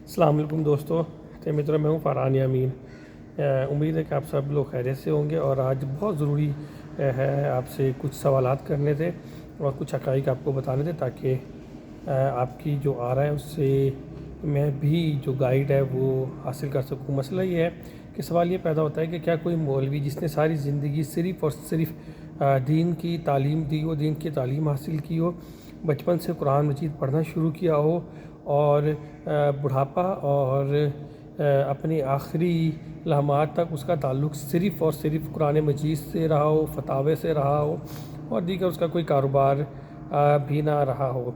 السلام علیکم دوستو، میں ہوں فرحان یامین۔ امید ہے کہ آپ سب لوگ خیریت سے ہوں گے، اور آج بہت ضروری ہے آپ سے کچھ سوالات کرنے تھے اور کچھ حقائق آپ کو بتانے تھے، تاکہ آپ کی جو آ رہا ہے اس سے میں بھی جو گائیڈ ہے وہ حاصل کر سکوں۔ مسئلہ یہ ہے کہ سوال یہ پیدا ہوتا ہے کہ کیا کوئی مولوی جس نے ساری زندگی صرف اور صرف دین کی تعلیم دی ہو، دین کی تعلیم حاصل کی ہو، بچپن سے قرآن مجید پڑھنا شروع کیا ہو، اور بڑھاپا اور اپنے آخری لمحات تک اس کا تعلق صرف اور صرف قرآن مجید سے رہا ہو، فتاوے سے رہا ہو، اور دیگر اس کا کوئی کاروبار بھی نہ رہا ہو،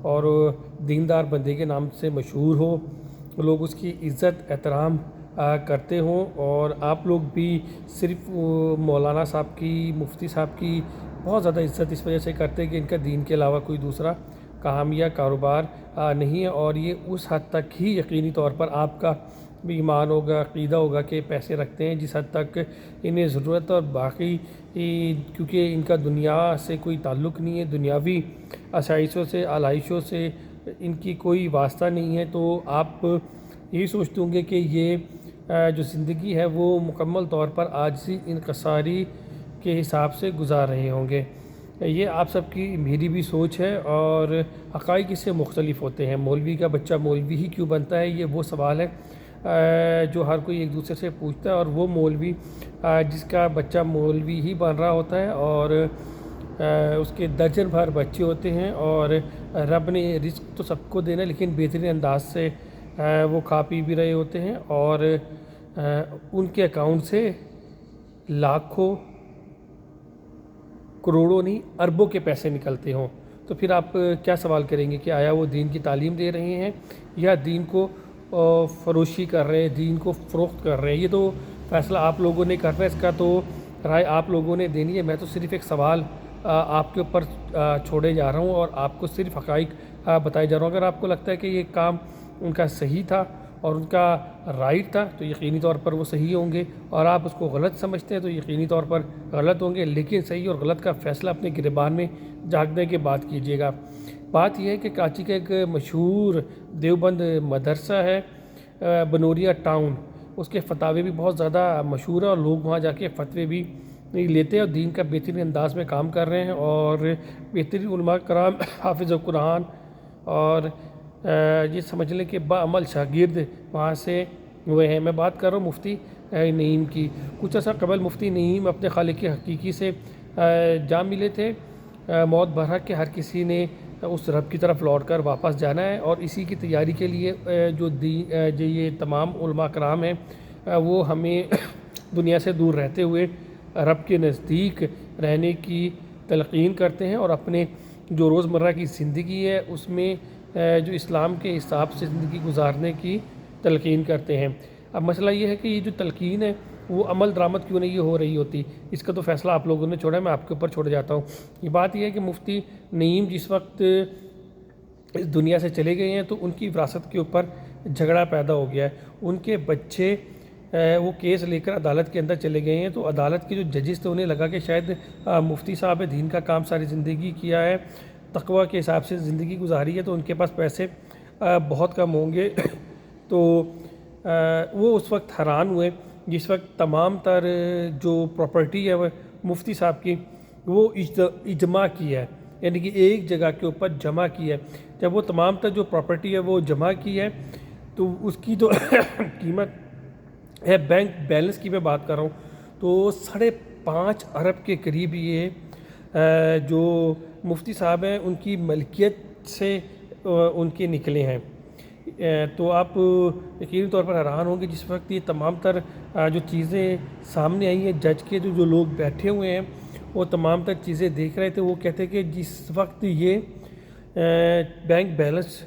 اور دیندار بندے کے نام سے مشہور ہو، لوگ اس کی عزت احترام کرتے ہوں، اور آپ لوگ بھی صرف مولانا صاحب کی، مفتی صاحب کی بہت زیادہ عزت اس وجہ سے کرتے ہیں کہ ان کا دین کے علاوہ کوئی دوسرا کام یا کاروبار نہیں ہے، اور یہ اس حد تک ہی یقینی طور پر آپ کا بھی ایمان ہوگا، عقیدہ ہوگا کہ پیسے رکھتے ہیں جس حد تک انہیں ضرورت، اور باقی کیونکہ ان کا دنیا سے کوئی تعلق نہیں ہے، دنیاوی آسائشوں سے، آلائشوں سے ان کی کوئی واسطہ نہیں ہے، تو آپ یہی سوچتے ہوں گے کہ یہ جو زندگی ہے وہ مکمل طور پر عاجزی انکساری کے حساب سے گزار رہے ہوں گے۔ یہ آپ سب کی میری بھی سوچ ہے، اور حقائق اس سے مختلف ہوتے ہیں۔ مولوی کا بچہ مولوی ہی کیوں بنتا ہے، یہ وہ سوال ہے جو ہر کوئی ایک دوسرے سے پوچھتا ہے، اور وہ مولوی جس کا بچہ مولوی ہی بن رہا ہوتا ہے، اور اس کے درجن بھر بچے ہوتے ہیں، اور رب نے رزق تو سب کو دینا، لیکن بہترین انداز سے وہ کھا پی بھی رہے ہوتے ہیں، اور ان کے اکاؤنٹ سے لاکھوں، کروڑوں نہیں، اربوں کے پیسے نکلتے ہوں، تو پھر آپ کیا سوال کریں گے کہ آیا وہ دین کی تعلیم دے رہے ہیں یا دین کو فروشی کر رہے ہیں، دین کو فروخت کر رہے ہیں؟ یہ تو فیصلہ آپ لوگوں نے کرنا ہے، اس کا تو رائے آپ لوگوں نے دینی ہے۔ میں تو صرف ایک سوال آپ کے اوپر چھوڑے جا رہا ہوں، اور آپ کو صرف حقائق بتائے جا رہا ہوں۔ اگر آپ کو لگتا ہے کہ یہ کام ان کا صحیح تھا اور ان کا رائٹ تھا تو یقینی طور پر وہ صحیح ہوں گے، اور آپ اس کو غلط سمجھتے ہیں تو یقینی طور پر غلط ہوں گے، لیکن صحیح اور غلط کا فیصلہ اپنے گریبان میں جھانکنے کے بعد کیجیے گا۔ بات یہ ہے کہ کراچی کا ایک مشہور دیوبند مدرسہ ہے بنوریا ٹاؤن، اس کے فتاوے بھی بہت زیادہ مشہور ہیں، اور لوگ وہاں جا کے فتوے بھی لیتے ہیں، اور دین کا بہترین انداز میں کام کر رہے ہیں، اور بہترین علماء کرام حافظ قرآن اور یہ سمجھ لیں کہ باعمل شاگرد وہاں سے ہوئے ہیں۔ میں بات کر رہا ہوں مفتی نعیم کی۔ کچھ عرصہ قبل مفتی نعیم اپنے خالق حقیقی سے جا ملے تھے۔ موت برحق کہ ہر کسی نے اس رب کی طرف لوٹ کر واپس جانا ہے، اور اسی کی تیاری کے لیے جو یہ تمام علماء کرام ہیں وہ ہمیں دنیا سے دور رہتے ہوئے رب کے نزدیک رہنے کی تلقین کرتے ہیں، اور اپنے جو روزمرہ کی زندگی ہے اس میں جو اسلام کے حساب سے زندگی گزارنے کی تلقین کرتے ہیں۔ اب مسئلہ یہ ہے کہ یہ جو تلقین ہے وہ عمل درآمد کیوں نہیں ہو رہی ہوتی، اس کا تو فیصلہ آپ لوگوں نے چھوڑا ہے، میں آپ کے اوپر چھوڑ جاتا ہوں۔ یہ بات یہ ہے کہ مفتی نعیم جس وقت اس دنیا سے چلے گئے ہیں تو ان کی وراثت کے اوپر جھگڑا پیدا ہو گیا ہے۔ ان کے بچے وہ کیس لے کر عدالت کے اندر چلے گئے ہیں، تو عدالت کے جو ججز تھے انہیں لگا کہ شاید مفتی صاحب دین کا کام ساری زندگی کیا ہے، تقویٰ کے حساب سے زندگی گزاری ہے، تو ان کے پاس پیسے بہت کم ہوں گے، تو وہ اس وقت حیران ہوئے جس وقت تمام تر جو پراپرٹی ہے وہ مفتی صاحب کی وہ اجماع کی ہے، یعنی کہ ایک جگہ کے اوپر جمع کی ہے۔ جب وہ تمام تر جو پراپرٹی ہے وہ جمع کی ہے تو اس کی جو قیمت ہے، بینک بیلنس کی میں بات کر رہا ہوں، تو 5.5 ارب کے قریب یہ جو مفتی صاحب ہیں ان کی ملکیت سے ان کے نکلے ہیں۔ تو آپ یقینی طور پر حیران ہوں گے جس وقت یہ تمام تر جو چیزیں سامنے آئی ہیں، جج کے جو لوگ بیٹھے ہوئے ہیں وہ تمام تر چیزیں دیکھ رہے تھے، وہ کہتے کہ جس وقت یہ بینک بیلنس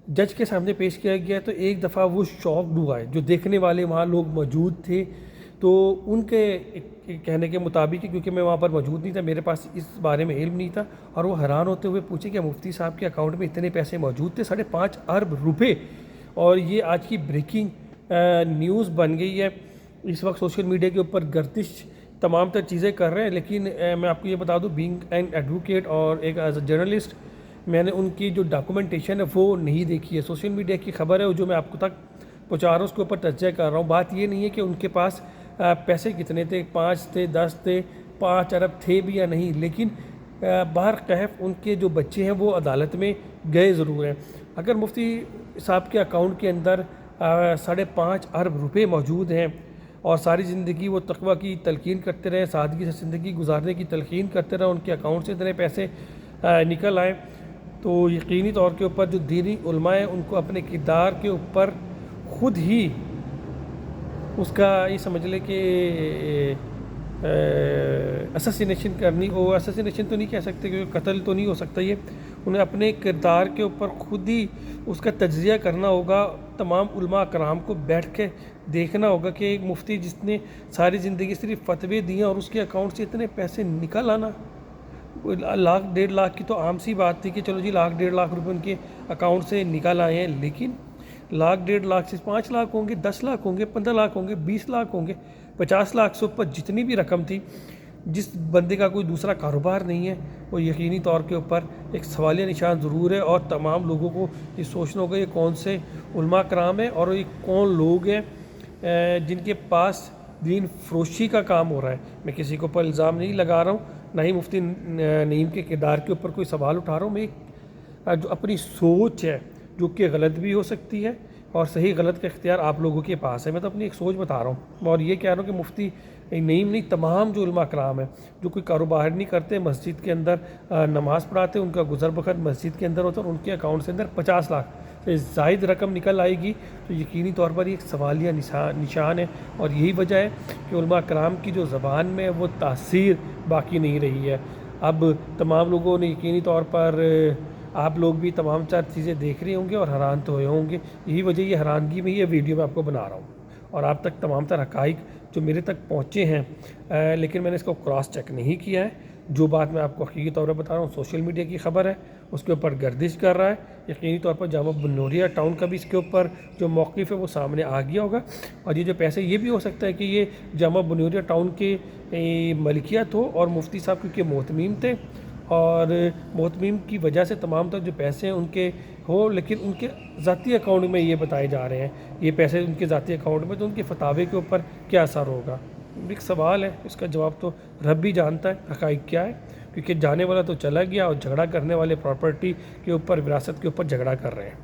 جج کے سامنے پیش کیا گیا تو ایک دفعہ وہ شاکڈ ہوا ہے، جو دیکھنے والے وہاں لوگ موجود تھے، تو ان کے کہنے کے مطابق، کیونکہ میں وہاں پر موجود نہیں تھا، میرے پاس اس بارے میں علم نہیں تھا، اور وہ حیران ہوتے ہوئے پوچھے کہ مفتی صاحب کے اکاؤنٹ میں اتنے پیسے موجود تھے، 5.5 ارب روپے، اور یہ آج کی بریکنگ نیوز بن گئی ہے۔ اس وقت سوشل میڈیا کے اوپر گردش تمام تر چیزیں کر رہے ہیں، لیکن میں آپ کو یہ بتا دوں، بینگ این ایڈوکیٹ اور ایک ایز اے جرنلسٹ، میں نے ان کی جو ڈاکومنٹیشن ہے وہ نہیں دیکھی ہے. سوشل میڈیا کی خبر ہے جو میں آپ کو تک پہنچا رہا ہوں, اس کے اوپر تجزیہ کر رہا ہوں. بات یہ نہیں ہے کہ ان کے پاس پیسے کتنے تھے, 5 تھے, 10 تھے, 5 ارب تھے بھی یا نہیں, لیکن بہرکیف ان کے جو بچے ہیں وہ عدالت میں گئے ضرور ہیں. اگر مفتی صاحب کے اکاؤنٹ کے اندر 5.5 ارب روپے موجود ہیں اور ساری زندگی وہ تقویٰ کی تلقین کرتے رہے, سادگی سے زندگی گزارنے کی تلقین کرتے رہے, ان کے اکاؤنٹ سے اتنے پیسے نکل آئے, تو یقینی طور کے اوپر جو دینی علماء ہیں ان کو اپنے کردار کے اوپر خود ہی اس کا یہ سمجھ لے کہ اسسینیشن کرنی, وہ اسسینیشن تو نہیں کہہ سکتے کیونکہ قتل تو نہیں ہو سکتا, یہ انہیں اپنے کردار کے اوپر خود ہی اس کا تجزیہ کرنا ہوگا. تمام علماء کرام کو بیٹھ کے دیکھنا ہوگا کہ ایک مفتی جس نے ساری زندگی صرف فتوے دیے اور اس کے اکاؤنٹ سے اتنے پیسے نکل آنا, 1 1.5 لاکھ کی تو عام سی بات تھی کہ چلو جی 1 1.5 لاکھ روپے ان کے اکاؤنٹ سے نکل آئے ہیں, لیکن 1 1.5 لاکھ سے 5 لاکھ ہوں گے, 10 لاکھ ہوں گے, 15 لاکھ ہوں گے, 20 لاکھ ہوں گے, 50 لاکھ سے اوپر جتنی بھی رقم تھی. جس بندے کا کوئی دوسرا کاروبار نہیں ہے وہ یقینی طور کے اوپر ایک سوالیہ نشان ضرور ہے, اور تمام لوگوں کو یہ سوچنا ہوگا یہ کون سے علماء کرام ہیں اور یہ کون لوگ ہیں جن کے پاس دین فروشی کا کام ہو رہا ہے. میں کسی کے اوپر الزام نہیں لگا رہا ہوں, نہ ہی مفتی نعیم کے کردار کے اوپر کوئی سوال اٹھا رہا ہوں. میں جو اپنی سوچ ہے جو کہ غلط بھی ہو سکتی ہے اور صحیح غلط کا اختیار آپ لوگوں کے پاس ہے, میں تو اپنی ایک سوچ بتا رہا ہوں, اور یہ کہہ رہا ہوں کہ مفتی نعیم نہیں, تمام جو علماء کرام ہیں جو کوئی کاروبار نہیں کرتے, مسجد کے اندر نماز پڑھاتے, ان کا گزر بخر مسجد کے اندر ہوتا ہے اور ان کے اکاؤنٹ سے اندر 50 لاکھ سے زائد رقم نکل آئے گی, تو یقینی طور پر یہ ایک سوالیہ نشان ہے. اور یہی وجہ ہے کہ علماء کرام کی جو زبان میں وہ تاثیر باقی نہیں رہی ہے. اب تمام لوگوں نے یقینی طور پر آپ لوگ بھی تمام 4 چیزیں دیکھ رہے ہوں گے اور حیران تو ہوئے ہوں گے. یہی وجہ یہ حیرانگی میں یہ ویڈیو میں آپ کو بنا رہا ہوں اور آپ تک تمام تر حقائق جو میرے تک پہنچے ہیں, لیکن میں نے اس کو کراس چیک نہیں کیا ہے. جو بات میں آپ کو حقیقی طور پر بتا رہا ہوں سوشل میڈیا کی خبر ہے, اس کے اوپر گردش کر رہا ہے. یقینی طور پر جامعہ بنوریا ٹاؤن کا بھی اس کے اوپر جو موقف ہے وہ سامنے آ گیا ہوگا, اور یہ جو پیسے یہ بھی ہو سکتا ہے کہ یہ جامعہ بنوریا ٹاؤن کے ملکیت ہو اور مفتی صاحب کیونکہ محتمیم تھے اور محتمیم کی وجہ سے تمام تر جو پیسے ہیں ان کے ہو, لیکن ان کے ذاتی اکاؤنٹ میں یہ بتائے جا رہے ہیں یہ پیسے ان کے ذاتی اکاؤنٹ میں, تو ان کے فتاوے کے اوپر کیا اثر ہوگا. ایک سوال ہے, اس کا جواب تو رب بھی جانتا ہے حقائق کیا ہے, کیونکہ جانے والا تو چلا گیا اور جھگڑا کرنے والے پراپرٹی کے اوپر, وراثت کے اوپر جھگڑا کر رہے ہیں.